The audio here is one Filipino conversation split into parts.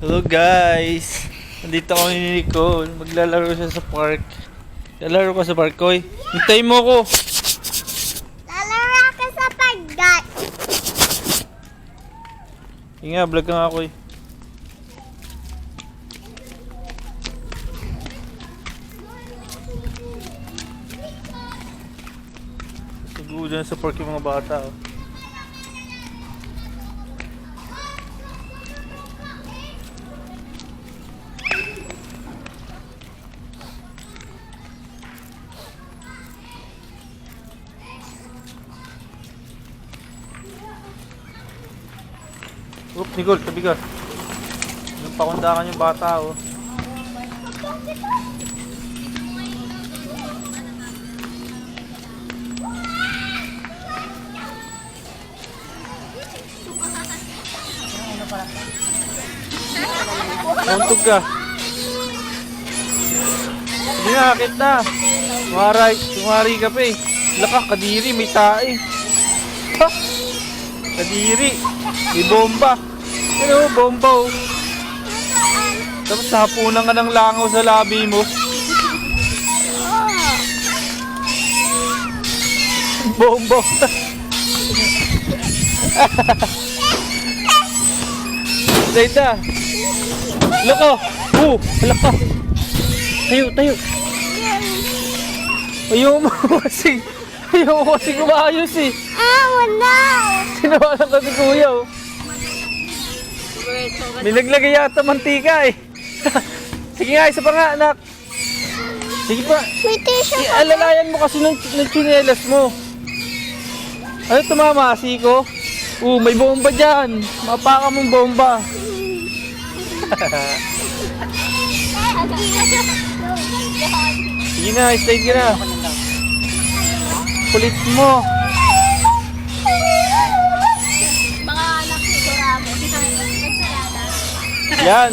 Hello guys! Nandito ako ni Nicole. Maglalaro siya sa park. Lalaro ko sa park, Koy. Hintayin mo ako! Lalaro ka sa pagdat. Nga, vlog ka nga, Koy. Siguro dyan sa park yung mga bata, oh. Oop, Nicole, tabi ka. Nung pakundakan yung bata, oh. Untog ka. Sige na, akit na. Tumari ka pa eh. Laka, kadiri, may tae. Ha? Kadiri. May bomba. Ano, bomba oh. Tapos hapunan ka ng langaw sa labi mo. Bomba. Stay na. Loko. Loko. Tayo. Ayaw mo kasing umayos eh. Wala. Sinawalan ka si kuya oh. May naglagay yata mantika eh. Sige nga, isa pa nga anak. Sige pa. May tissue ka. Alalayan mo kasi ng tsinelas mo. Ano tumama, siko? May bomba dyan. Mapaka mong bomba. Sige na, slide ka na. Kulit mo. Mga anak ni Doramo. Yan.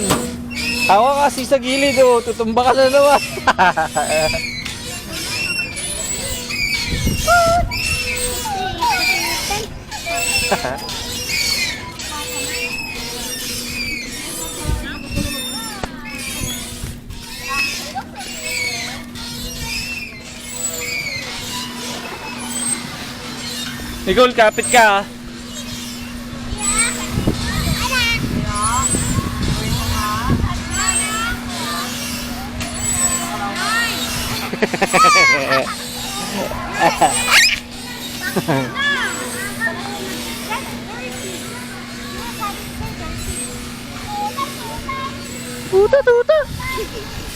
Ako kasi sa gilid oh. Tutumba ka na naman. Nicole, kapit ka ah.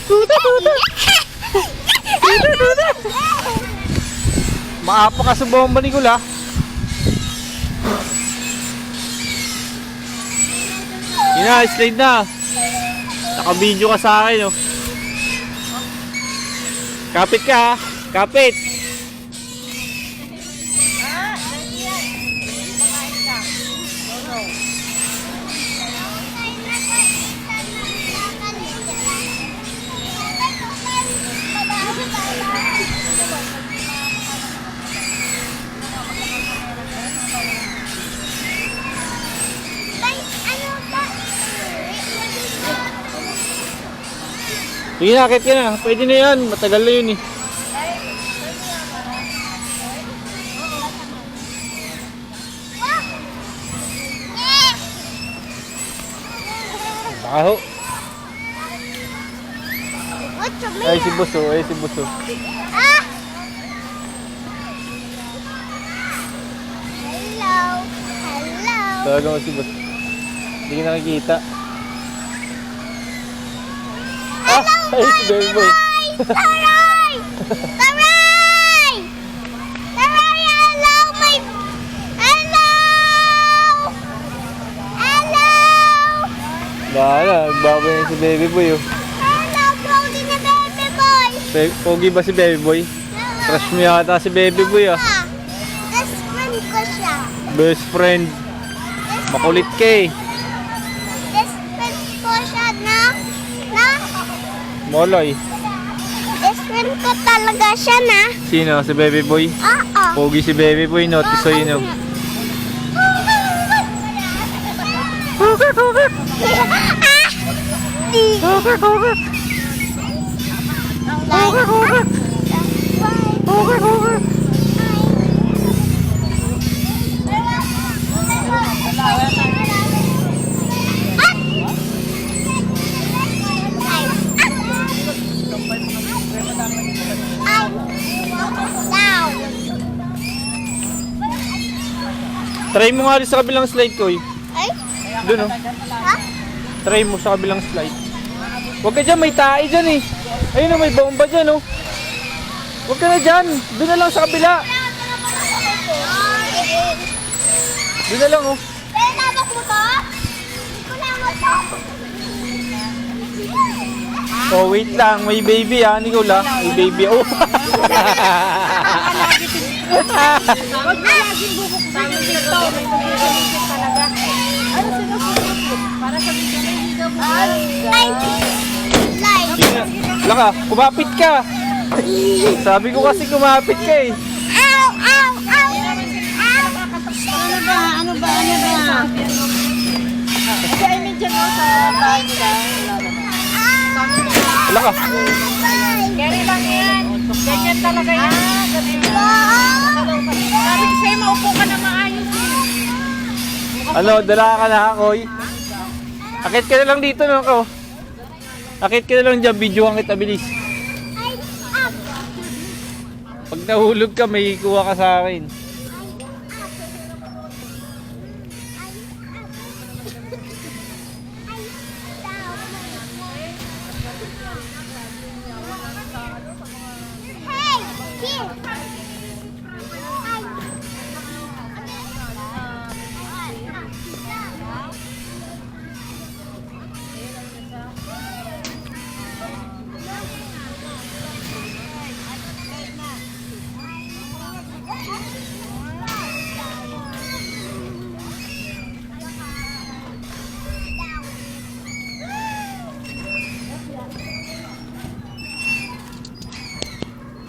Tuta. Maapa ka sa bomba, Nicole ah. Yun na, slide na. Naka-video ka sa akin oh. Kapit ka ha. Kapit. Sige na, akit ka na. Pwede na yan. Matagal na yun eh. Baho. Ay si Buso. Ah! Hello. Tawagan mo si Buso. Hindi ka nakikita. Ay, si Baby Boy. Taray! Hello, my... Hello! Bahala, nagbabay na si Baby Boy oh. Hello, Brody na baby boy! Pogi ba si Baby Boy? Crush mo yata si Baby Boy ah. Best friend ko siya. Best friend. Makulit ka eh. Best friend ko siya na... Moloy. Best friend ko talaga siya na. Sino? Si Baby Boy? Oo. Pogi si Baby Boy, no? Tisoy no? Ah! Okay, okay. Okay, okay. Okay, okay. Try mo nga rin sa kabilang slide ko eh. Ay? Doon oh. Ha? Try mo sa kabilang slide. Huwag ka dyan, may tae dyan eh. Ayun oh, may bomba dyan oh. Huwag ka na dyan. Doon na lang sa kabila. Doon na lang oh. Kaya nabak mo to? Wala mo to. Oh, wait lang. May baby ah, Nicola. May baby. Oh. Huwag mo laging bubuksan yung dito. May bubuksan talaga. Ano sinubuksan? Para sa video na hindi ka Live. Laka, kumapit ka. Sabi ko kasi kumapit ka eh. Ow! Ow! Ow! Ow! Ano ba? Ano ba? Ano ba? Kasi ay medyo no sa bahay nila. Laka. Carry lang yan. Ganyan talaga yan. Sabi ko sa'yo, maupo ka na maayos. Ano, dala ka na akoy. Akit ka na lang dito no ko. Akit ka na lang dyan, videohan kita bilis. Ay, up! Pag nahulog ka, may kuha ka sa akin.